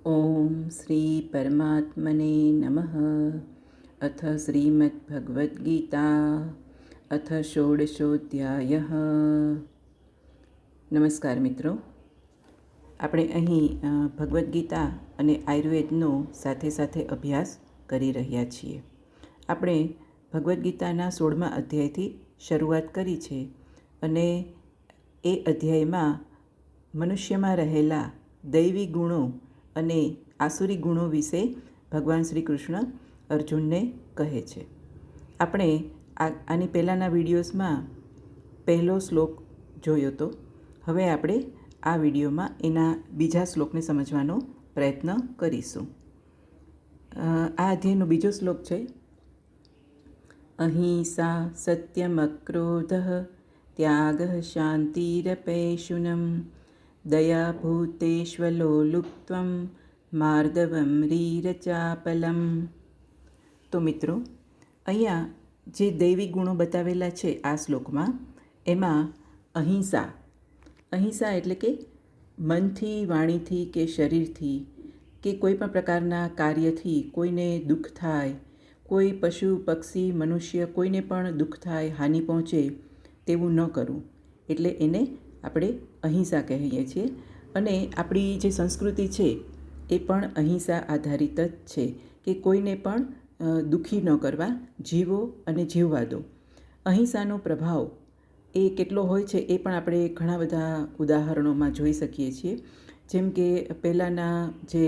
ઓમ શ્રી પરમાત્મને નમઃ. અથ શ્રીમદ્ભગવદ્ગીતા અથ ષોડશોધ્યાયઃ. નમસ્કાર મિત્રો, આપણે અહીં ભગવદ્ ગીતા અને આયુર્વેદનો સાથે સાથે અભ્યાસ કરી રહ્યા છીએ. આપણે ભગવદ્ ગીતાના 16મા અધ્યાયથી શરૂઆત કરી છે અને એ અધ્યાયમાં મનુષ્યમાં રહેલા દૈવી ગુણો અને આસુરી ગુણો વિશે ભગવાન શ્રી કૃષ્ણ અર્જુનને કહે છે. આપણે આની પહેલાંના વિડીયોઝમાં પહેલો શ્લોક જોયો હતો. હવે આપણે આ વિડીયોમાં એના બીજા શ્લોકને સમજવાનો પ્રયત્ન કરીશું. આ અધ્યાયનો બીજો શ્લોક છે: અહિંસા સત્યમક્રોધ ત્યાગ શાંતિરપૈશુનમ દયા ભૂતેષ્વલોલુપ્ત્વમ માર્દવમ રીરચાપલમ. તો મિત્રો, અહીંયા જે દૈવી ગુણો બતાવેલા છે આ શ્લોકમાં, એમાં અહિંસા એટલે કે મનથી, વાણીથી કે શરીરથી કે કોઈ પણ પ્રકારના કાર્યથી કોઈને દુઃખ થાય, કોઈ પશુ પક્ષી મનુષ્ય કોઈને પણ દુઃખ થાય, હાનિ પહોંચે તેવું ન કરવું, એટલે એને આપણે અહિંસા કહીએ છીએ. અને આપણી જે સંસ્કૃતિ છે એ પણ અહિંસા આધારિત જ છે કે કોઈને પણ દુઃખી ન કરવા, જીવો અને જીવવા દો. અહિંસાનો પ્રભાવ એ કેટલો હોય છે એ પણ આપણે ઘણા બધા ઉદાહરણોમાં જોઈ શકીએ છીએ. જેમ કે પહેલાંના જે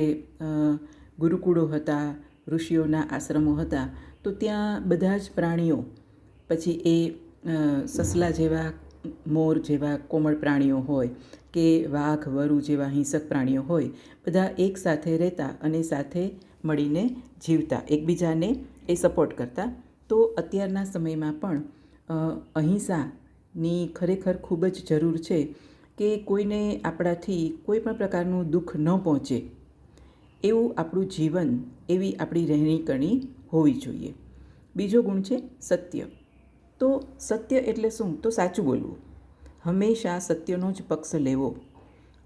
ગુરુકુળો હતા, ઋષિઓના આશ્રમો હતા, તો ત્યાં બધા જ પ્રાણીઓ, પછી એ સસલા જેવા, મોર જેવા કોમળ પ્રાણીઓ હોય કે વાઘ, વરુ જેવા હિંસક પ્રાણીઓ હોય, બધા એક સાથે રહેતા અને સાથે મળીને જીવતા, એકબીજાને એ સપોર્ટ કરતા. તો અત્યારના સમયમાં પણ અહિંસાની ખરેખર ખૂબ જ જરૂર છે કે કોઈને આપણાથી કોઈ પણ પ્રકારનું દુઃખ ન પહોંચે એવું આપણું જીવન, એવી આપણી રહેણી કરણી હોવી જોઈએ. બીજો ગુણ છે સત્ય. તો સત્ય એટલે શું? તો સાચું બોલવું, હંમેશા સત્યનો જ પક્ષ લેવો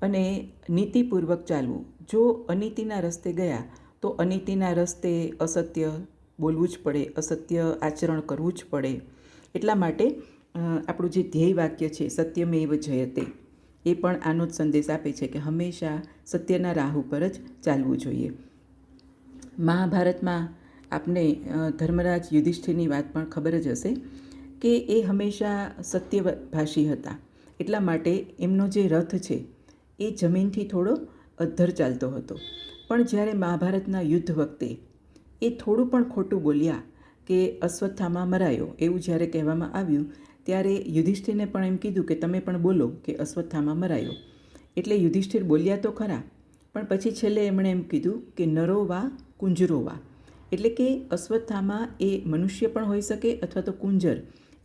અને નીતિપૂર્વક ચાલવું. જો અનીતિના રસ્તે ગયા તો અનીતિના રસ્તે અસત્ય બોલવું જ પડે, અસત્ય આચરણ કરવું જ પડે. એટલા માટે આપણું જે ધ્યેય વાક્ય છે સત્યમેવ જયતે, એ પણ આનો જ સંદેશ આપે છે કે હંમેશા સત્યના રાહ ઉપર જ ચાલવું જોઈએ. મહાભારતમાં આપને ધર્મરાજ યુધિષ્ઠિરની વાત પણ ખબર જ હશે કે એ હંમેશા સત્યભાષી હતા. એટલા માટે એમનો જે રથ છે એ જમીનથી થોડો અધ્ધર ચાલતો હતો. પણ જ્યારે મહાભારતના યુદ્ધ વખતે એ થોડું પણ ખોટું બોલ્યા કે અશ્વત્થામા મરાયો એવું જ્યારે કહેવામાં આવ્યું, ત્યારે યુધિષ્ઠિરને પણ એમ કીધું કે તમે પણ બોલો કે અશ્વત્થામા મરાયો. એટલે યુધિષ્ઠિર બોલ્યા તો ખરા, પણ પછી છેલ્લે એમણે એમ કીધું કે નરો વા કુંજરો વા, એટલે કે અશ્વત્થામા એ મનુષ્ય પણ હોઈ શકે અથવા તો કુંજર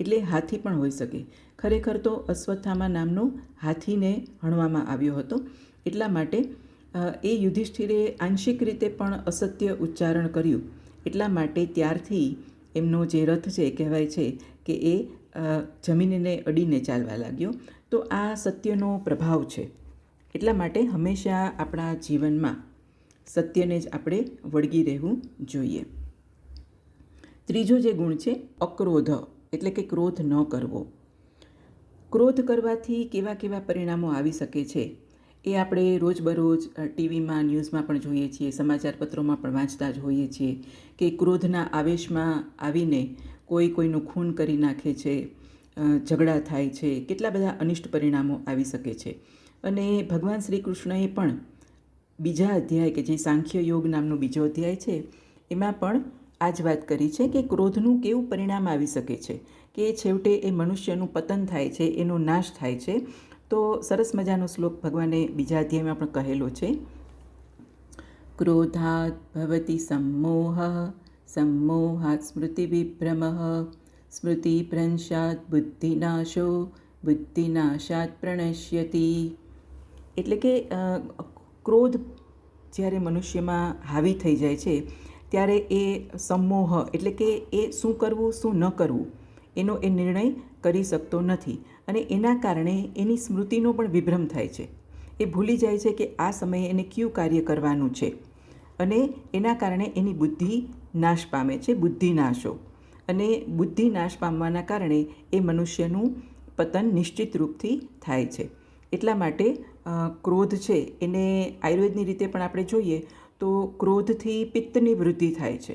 એટલે હાથી પણ હોઈ શકે. ખરેખર તો અશ્વત્થામા નામનો હાથીને હણવામાં આવ્યો હતો. એટલા માટે એ યુધિષ્ઠિરે આંશિક રીતે પણ અસત્ય ઉચ્ચારણ કર્યું. એટલા માટે ત્યારથી એમનો જે રથ છે કહેવાય છે કે એ જમીનને અડીને ચાલવા લાગ્યો. તો આ સત્યનો પ્રભાવ છે. એટલા માટે હંમેશા આપણા જીવનમાં સત્યને જ આપણે વળગી રહેવું જોઈએ. ત્રીજો જે ગુણ છે અક્રોધ, એટલે કે ક્રોધ ન કરવો. ક્રોધ કરવાથી કેવા કેવા પરિણામો આવી શકે છે એ આપણે રોજબરોજ ટીવીમાં, ન્યૂઝમાં પણ જોઈએ છીએ, સમાચાર પત્રોમાં પણ વાંચતા જ હોઈએ છીએ કે ક્રોધના આવેશમાં આવીને કોઈ કોઈનું ખૂન કરી નાખે છે, ઝઘડા થાય છે, કેટલા બધા અનિષ્ટ પરિણામો આવી શકે છે. અને ભગવાન શ્રી કૃષ્ણએ પણ બીજા અધ્યાય કે જે સાંખ્ય યોગ નામનો બીજો અધ્યાય છે એમાં પણ આ જ વાત કરી છે કે ક્રોધનું કેવું પરિણામ આવી શકે છે કે છેવટે એ મનુષ્યનું પતન થાય છે, એનો નાશ થાય છે. તો સરસ મજાનો શ્લોક ભગવાને બીજા અધ્યાયમાં પણ કહેલો છે: ક્રોધાત ભવતિ સમ્મોહ, સમ્મોહાત સ્મૃતિવિભ્રમઃ, સ્મૃતિભ્રંશાત બુદ્ધિનાશો, બુદ્ધિનાશાત પ્રણશ્યતિ. એટલે કે ક્રોધ જ્યારે મનુષ્યમાં હાવી થઈ જાય છે ત્યારે એ સમ્મોહ એટલે કે એ શું કરવું શું ન કરવું એનો એ નિર્ણય કરી શકતો નથી અને એના કારણે એની સ્મૃતિનો પણ વિભ્રમ થાય છે. એ ભૂલી જાય છે કે આ સમયે એને કયું કાર્ય કરવાનું છે, અને એના કારણે એની બુદ્ધિ નાશ પામે છે, બુદ્ધિનાશો. અને બુદ્ધિ નાશ પામવાના કારણે એ મનુષ્યનું પતન નિશ્ચિત રૂપથી થાય છે. એટલા માટે ક્રોધ છે એને આયુર્વેદની રીતે પણ આપણે જોઈએ તો ક્રોધથી પિત્તની વૃદ્ધિ થાય છે,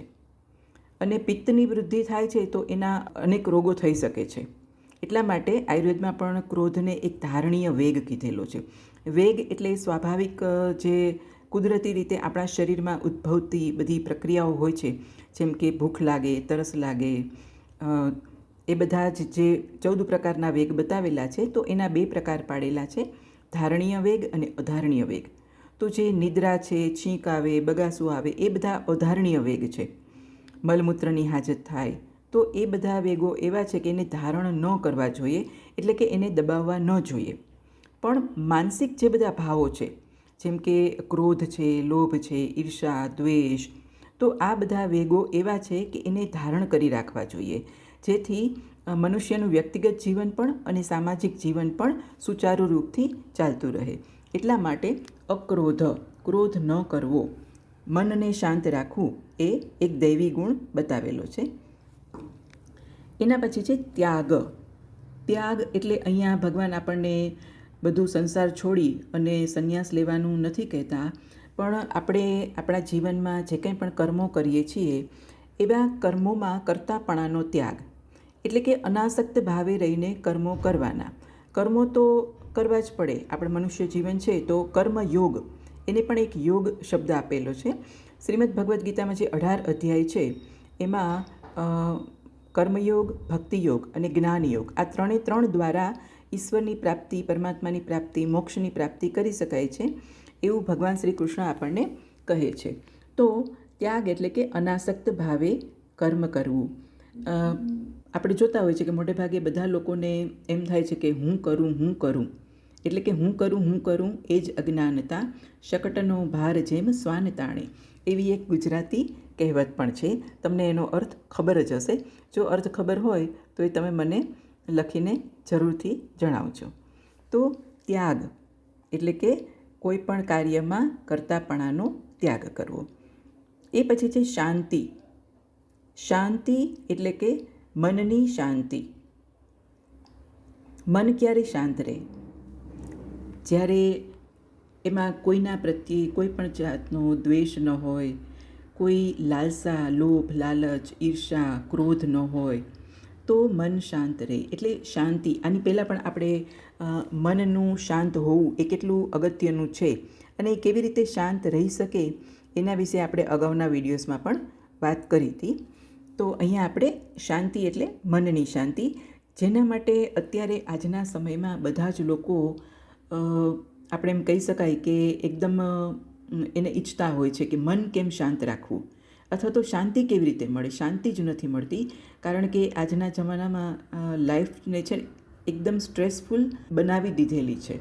અને પિત્તની વૃદ્ધિ થાય છે તો એના અનેક રોગો થઈ શકે છે. એટલા માટે આયુર્વેદમાં પણ ક્રોધને એક ધારણીય વેગ કીધેલો છે. વેગ એટલે સ્વાભાવિક જે કુદરતી રીતે આપણા શરીરમાં ઉદ્ભવતી બધી પ્રક્રિયાઓ હોય છે, જેમ કે ભૂખ લાગે, તરસ લાગે, એ બધા જ જે 14 પ્રકારના વેગ બતાવેલા છે, તો એના 2 પ્રકાર પાડેલા છે, ધારણીય વેગ અને અધારણીય વેગ. તો જે નિદ્રા છે, છીંક આવે, બગાસું આવે, એ બધા અધારણીય વેગ છે. મલમૂત્રની હાજત થાય તો એ બધા વેગો એવા છે કે એને ધારણ ન કરવા જોઈએ, એટલે કે એને દબાવવા ન જોઈએ. પણ માનસિક જે બધા ભાવો છે, જેમ કે ક્રોધ છે, લોભ છે, ઈર્ષા, દ્વેષ, તો આ બધા વેગો એવા છે કે એને ધારણ કરી રાખવા જોઈએ, જેથી મનુષ્યનું વ્યક્તિગત જીવન પણ અને સામાજિક જીવન પણ સુચારુ રૂપથી ચાલતું રહે. એટલા માટે અક્રોધ, ક્રોધ ન કરવો, મનને શાંત રાખવું, એ એક દૈવી ગુણ બતાવેલો છે. એના પછી છે ત્યાગ. ત્યાગ એટલે અહીંયા ભગવાન આપણને બધું સંસાર છોડી અને સંન્યાસ લેવાનું નથી કહેતા, પણ આપણે આપણા જીવનમાં જે કંઈ પણ કર્મો કરીએ છીએ એવા કર્મોમાં કર્તાપણાનો ત્યાગ, એટલે કે અનાસક્ત ભાવે રહીને કર્મો કરવાના. કર્મો તો કરવા જ પડે, આપણે મનુષ્ય જીવન છે તો કર્મયોગ, એને પણ એક યોગ શબ્દ આપેલો છે. શ્રીમદ ભગવદ્ ગીતામાં જે 18 અધ્યાય છે એમાં કર્મયોગ, ભક્તિયોગ અને જ્ઞાનયોગ, આ 3 દ્વારા ઈશ્વરની પ્રાપ્તિ, પરમાત્માની પ્રાપ્તિ, મોક્ષની પ્રાપ્તિ કરી શકાય છે, એવું ભગવાન શ્રી કૃષ્ણ આપણને કહે છે. તો ત્યાગ એટલે કે અનાસક્ત ભાવે કર્મ કરવું. આપણે જોતા હોય છે કે મોટે ભાગે બધા લોકોને એમ થાય છે કે હું કરું, એટલે કે હું કરું એ જ અજ્ઞાનતા, શકટનો ભાર જેમ શ્વાન તાણે, એવી એક ગુજરાતી કહેવત પણ છે. તમને એનો અર્થ ખબર જ હશે. જો અર્થ ખબર હોય તો એ તમે મને લખીને જરૂરથી જણાવજો. તો ત્યાગ એટલે કે કોઈ પણ કાર્યમાં કર્તાપણાનો ત્યાગ કરવો. એ પછી છે શાંતિ. શાંતિ એટલે કે મનની શાંતિ. મન ક્યારે શાંત રહે? જ્યારે એમાં કોઈના પ્રત્યે કોઈ પણ જાતનો દ્વેષ ન હોય, કોઈ લાલસા, લોભ, લાલચ, ઈર્ષા, ક્રોધ ન હોય, તો મન શાંત રહે. એટલે શાંતિ. આની પહેલાં પણ આપણે મનનું શાંત હોવું એ કેટલું અગત્યનું છે અને એ કેવી રીતે શાંત રહી શકે એના વિશે આપણે અગાઉના વિડીયોઝમાં પણ વાત કરી હતી. તો અહીંયા આપણે શાંતિ એટલે મનની શાંતિ, જેના માટે અત્યારે આજના સમયમાં બધા જ લોકો આપણે એમ કહી શકાય કે એકદમ એને ઈચ્છતા હોય છે કે મન કેમ શાંત રાખવું, અથવા તો શાંતિ કેવી રીતે મળે. શાંતિ જ નથી મળતી, કારણ કે આજના જમાનામાં લાઈફને છે એકદમ સ્ટ્રેસફુલ બનાવી દીધેલી છે.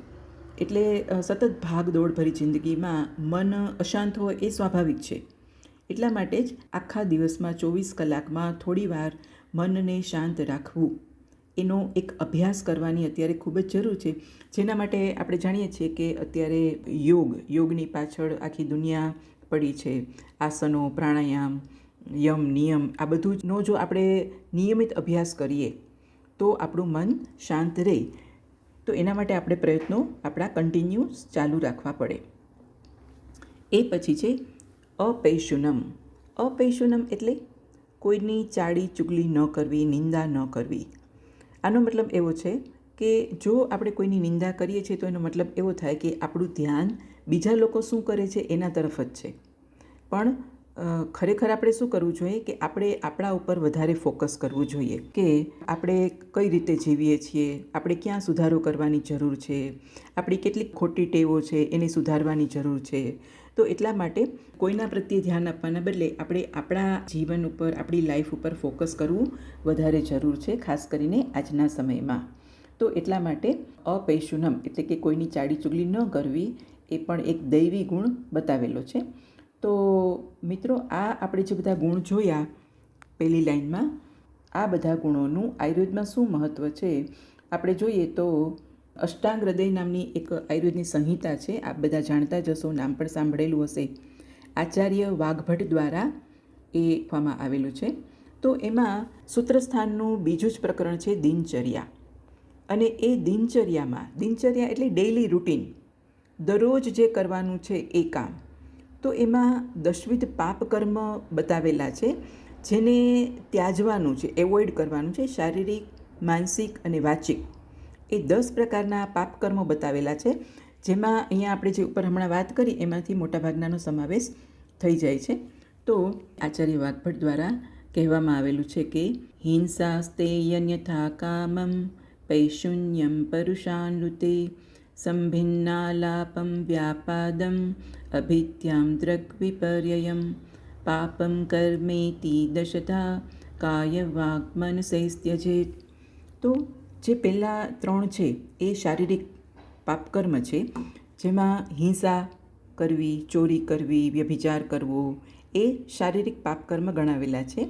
એટલે સતત ભાગદોડ ભરી જિંદગીમાં મન અશાંત હોય એ સ્વાભાવિક છે. એટલા માટે જ આખા દિવસમાં 24 કલાકમાં થોડીવાર મનને શાંત રાખવું, એનો એક અભ્યાસ કરવાની અત્યારે ખૂબ જ જરૂર છે. જેના માટે આપણે જાણીએ છીએ કે અત્યારે યોગની પાછળ આખી દુનિયા પડી છે. આસનો, પ્રાણાયામ, યમ, નિયમ, આ બધુંનો જો આપણે નિયમિત અભ્યાસ કરીએ તો આપણું મન શાંત રહે. તો એના માટે આપણે પ્રયત્નો આપણા કન્ટિન્યુઅસ ચાલુ રાખવા પડે. એ પછી છે અપૈશુનમ. અપૈશુનમ એટલે કોઈની ચાડી ચુગલી ન કરવી, નિંદા ન કરવી. આનો મતલબ એવો છે કે જો આપણે કોઈની નિંદા કરીએ છીએ તો એનો મતલબ એવો થાય કે આપણું ધ્યાન બીજા લોકો શું કરે છે એના તરફ જ છે. પણ ખરેખર આપણે શું કરવું જોઈએ કે આપણે આપણા ઉપર વધારે ફોકસ કરવું જોઈએ કે આપણે કઈ રીતે જીવીએ છીએ, આપણે ક્યાં સુધારો કરવાની જરૂર છે, આપણી કેટલીક ખોટી ટેવો છે એને સુધારવાની જરૂર છે. તો એટલા માટે કોઈના પ્રત્યે ધ્યાન આપવાના બદલે આપણે આપણા જીવન ઉપર, આપણી લાઈફ ઉપર ફોકસ કરવું વધારે જરૂર છે, ખાસ કરીને આજના સમયમાં. તો એટલા માટે અપૈશુનમ એટલે કે કોઈની ચાડી ચુગલી ન કરવી એ પણ એક દૈવી ગુણ બતાવેલો છે. તો મિત્રો, આ આપણે જે બધા ગુણ જોયા પહેલી લાઈનમાં, આ બધા ગુણોનું આયુર્વેદમાં શું મહત્ત્વ છે આપણે જોઈએ તો અષ્ટાંગ હૃદય નામની એક આયુર્વેદની સંહિતા છે, આપ બધા જાણતા જ હશો, નામ પણ સાંભળેલું હશે. આચાર્ય વાઘભટ્ટ દ્વારા એ લખવામાં આવેલું છે. તો એમાં સૂત્રસ્થાનનું બીજું જ પ્રકરણ છે દિનચર્યા. અને એ દિનચર્યા એટલે ડેઇલી રૂટીન, દરરોજ જે કરવાનું છે એ કામ. તો એમાં દશવિધ પાપ કર્મ બતાવેલા છે, જેને ત્યાજવાનું છે, એવોઇડ કરવાનું છે. શારીરિક, માનસિક અને વાચિક એ 10 પ્રકારના પાપ કર્મો બતાવેલા છે, જેમાં અહીંયા આપણે જે ઉપર હમણાં વાત કરી એમાંથી મોટાભાગનાનો સમાવેશ થઈ જાય છે. તો આચાર્ય વાઘભટ્ટ દ્વારા કહેવામાં આવેલું છે કે હિંસાસ્તેયન્યથા કામમ પૈશુન્યમ પરુષાનૃતે સંભિન્નાલાપમ વ્યાપાદમ અભિત્યામ દ્રગ્વિપર્યયમ પાપમ કર્મેતિ દશધા કાય વાગ મનસૈસ્ત્યજેત. તો જે પહેલાં 3 છે એ શારીરિક પાપકર્મ છે, જેમાં હિંસા કરવી, ચોરી કરવી, વ્યભિચાર કરવો એ શારીરિક પાપકર્મ ગણાવેલા છે.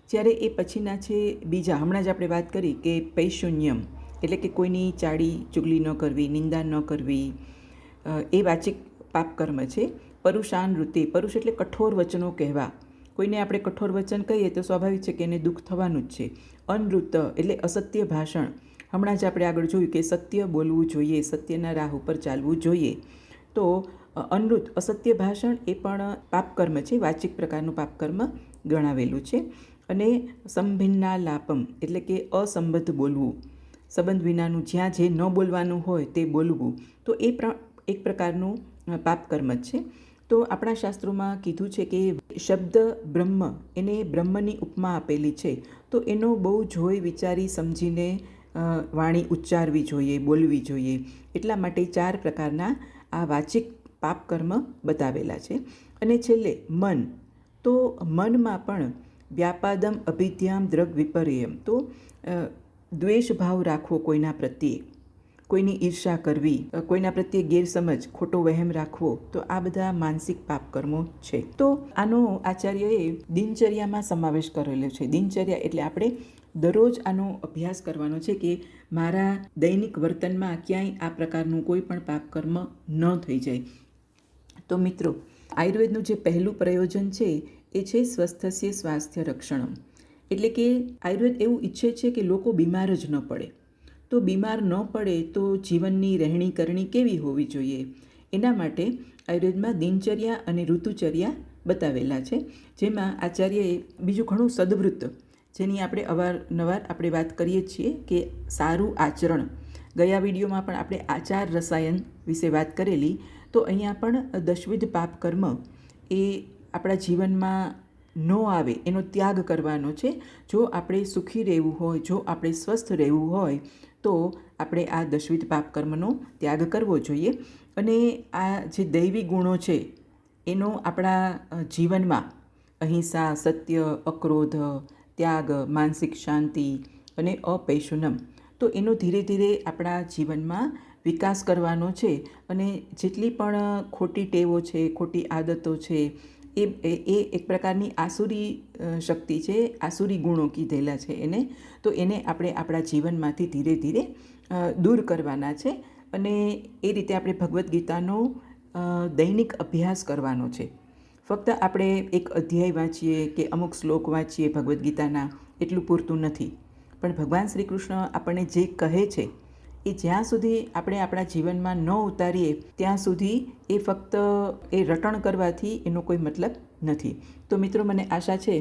જ્યારે એ પછીના છે બીજા, હમણાં જ આપણે વાત કરી કે પૈશુન્યમ એટલે કે કોઈની ચાડી ચુગલી ન કરવી, નિંદા ન કરવી, એ વાચિક પાપકર્મ છે. પરુષાનૃતિ, પરુષ એટલે કઠોર વચનો કહેવા. કોઈને આપણે કઠોર વચન કહીએ તો સ્વાભાવિક છે કે એને દુઃખ થવાનું જ છે. અનૃત એટલે અસત્ય ભાષણ. હમણાં જ આપણે આગળ જોયું કે સત્ય બોલવું જોઈએ, સત્યના રાહ ઉપર ચાલવું જોઈએ. તો અનૃત અસત્ય ભાષણ એ પણ પાપકર્મ છે, વાચિક પ્રકારનું પાપકર્મ ગણાવેલું છે. અને સંભિન્ના લાપમ એટલે કે અસંબદ્ધ બોલવું, સંબંધ વિનાનું, જ્યાં જે ન બોલવાનું હોય તે બોલવું, તો એ પણ એક પ્રકારનું પાપકર્મ જ છે. તો આપણા શાસ્ત્રોમાં કીધું છે કે શબ્દ બ્રહ્મ, એને બ્રહ્મની ઉપમા આપેલી છે. તો એનો બહુ જોઈ વિચારી સમજીને વાણી ઉચ્ચારવી જોઈએ, બોલવી જોઈએ. એટલા માટે 4 પ્રકારના આ વાચિક પાપકર્મ બતાવેલા છે. અને છેલ્લે મન, તો મનમાં પણ વ્યાપાદમ અભિધ્યામ દ્રગ વિપર્યમ, તો દ્વેષ ભાવ રાખવો કોઈના પ્રત્યે, કોઈની ઈર્ષા કરવી, કોઈના પ્રત્યે ગેરસમજ, ખોટો વહેમ રાખવો, તો આ બધા માનસિક પાપકર્મો છે. તો આનો આચાર્યએ દિનચર્યામાં સમાવેશ કરેલો છે. દિનચર્યા એટલે આપણે દરરોજ આનો અભ્યાસ કરવાનો છે કે મારા દૈનિક વર્તનમાં ક્યાંય આ પ્રકારનું કોઈ પણ પાપકર્મ ન થઈ જાય. તો મિત્રો, આયુર્વેદનું જે પહેલું પ્રયોજન છે એ છે સ્વસ્થસ્ય સ્વાસ્થ્ય રક્ષણમ. એટલે કે આયુર્વેદ એવું ઈચ્છે છે કે લોકો બીમાર જ ન પડે. તો બીમાર ન પડે તો જીવનની રહેણી કરણી કેવી હોવી જોઈએ, એના માટે આયુર્વેદમાં દિનચર્યા અને ઋતુચર્યા બતાવેલા છે. જેમાં આચાર્યએ બીજું ઘણું સદવૃત્ત, જેની આપણે અવારનવાર આપણે વાત કરીએ છીએ કે સારું આચરણ. ગયા વિડીયોમાં પણ આપણે આચાર રસાયન વિશે વાત કરેલી. તો અહીંયા પણ દશવિધ પાપ કર્મ એ આપણા જીવનમાં ન આવે એનો ત્યાગ કરવાનો છે. જો આપણે સુખી રહેવું હોય, જો આપણે સ્વસ્થ રહેવું હોય, તો આપણે આ દશવિધ પાપ કર્મનો ત્યાગ કરવો જોઈએ. અને આ જે દૈવી ગુણો છે એનો આપણા જીવનમાં અહિંસા, સત્ય, અક્રોધ, ત્યાગ, માનસિક શાંતિ અને અપૈશુનમ, તો એનો ધીરે ધીરે આપણા જીવનમાં વિકાસ કરવાનો છે. અને જેટલી પણ ખોટી ટેવો છે, ખોટી આદતો છે, એ એક પ્રકારની આસુરી શક્તિ છે, આસુરી ગુણો કીધેલા છે એને. તો એને આપણે આપણા જીવનમાંથી ધીરે ધીરે દૂર કરવાના છે. અને એ રીતે આપણે ભગવદ્ ગીતાનો દૈનિક અભ્યાસ કરવાનો છે. ફક્ત આપણે એક અધ્યાય વાંચીએ કે અમુક શ્લોક વાંચીએ ભગવદ્ ગીતાના, એટલું પૂરતું નથી. પણ ભગવાન શ્રી કૃષ્ણ આપણને જે કહે છે એ જ્યાં સુધી આપણે આપણા જીવનમાં ન ઉતારીએ ત્યાં સુધી એ ફક્ત એ રટણ કરવાથી એનો કોઈ મતલબ નથી. તો મિત્રો, મને આશા છે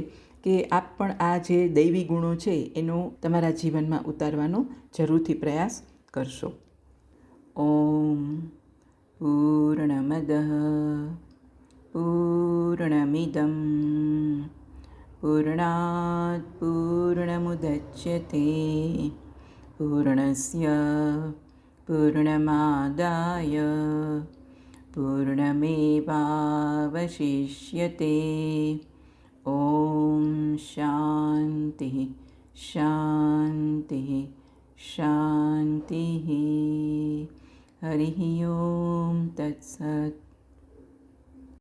કે આપ પણ આ જે દૈવી ગુણો છે એનો તમારા જીવનમાં ઉતારવાનો જરૂરથી પ્રયાસ કરશો. ઓમ પૂર્ણમદઃ પૂર્ણમિદં પૂર્ણાત પૂર્ણમુદચ્યતે પૂર્ણસ્ય પૂર્ણમાદાય પૂર્ણમેવાવશિષ્યતે. ઓમ શાંતિ શાંતિ શાંતિ. હરિ ઓમ.